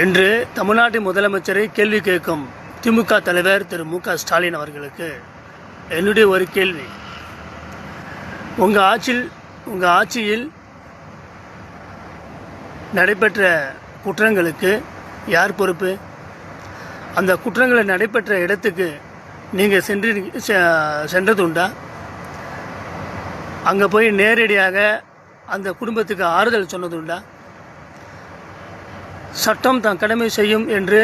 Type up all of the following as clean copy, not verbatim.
இன்று தமிழ்நாட்டு முதலமைச்சரை கேள்வி கேட்கும் திமுக தலைவர் திரு மு.க. ஸ்டாலின் அவர்களுக்கு என்னுடைய ஒரு கேள்வி. உங்கள் ஆட்சியில் நடைபெற்ற குற்றங்களுக்கு யார் பொறுப்பு? அந்த குற்றங்கள் நடைபெற்ற இடத்துக்கு நீங்கள் சென்றதுண்டா? அங்கே போய் நேரடியாக அந்த குடும்பத்துக்கு ஆறுதல் சொன்னதுண்டா? சட்டம் தான் கடமை செய்யும் என்று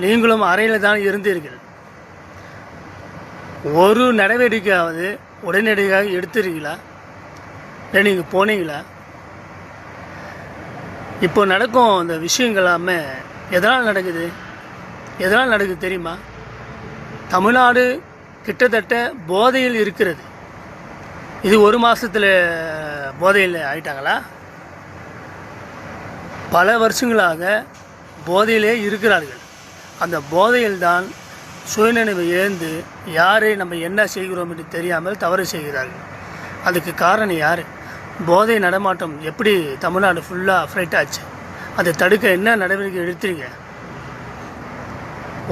நீங்களும் அறையில் தான் இருந்தீர்கள். ஒரு நடவடிக்கையாவது உடனடியாக எடுத்துறீங்களா? இல்லை நீங்கள் போனீங்களா? இப்போ நடக்கும் அந்த விஷயங்களாமே எதனால் நடக்குது தெரியுமா? தமிழ்நாடு கிட்டத்தட்ட போதையில் இருக்கிறது. இது ஒரு மாதத்தில் போதையில் ஆயிட்டாங்களா? பல வருஷங்களாக போதையிலே இருக்கிறார்கள். அந்த போதையில்தான் சுயநினைவை இழந்து யாரை நம்ம என்ன செய்கிறோம் என்று தெரியாமல் தவறு செய்கிறார்கள். அதுக்கு காரணம் யார்? போதை நடமாட்டம் எப்படி தமிழ்நாடு ஃபுல்லாக அஃப்ரைட் ஆச்சு? அதை தடுக்க என்ன நடவடிக்கை எடுத்தீங்க?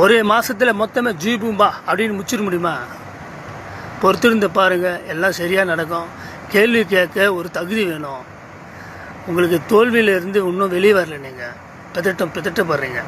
ஒரே மாதத்தில் மொத்தமே ஜீபூம்பா அப்படின்னு முடிச்சிட முடியுமா? பொறுத்திருந்து பாருங்கள், எல்லாம் சரியாக நடக்கும். கேள்வி கேட்க ஒரு தகுதி வேணும். உங்களுக்கு தோல்வியிலிருந்து இன்னும் வெளியே வரல. நீங்கள் பதட்டப்படுறீங்க.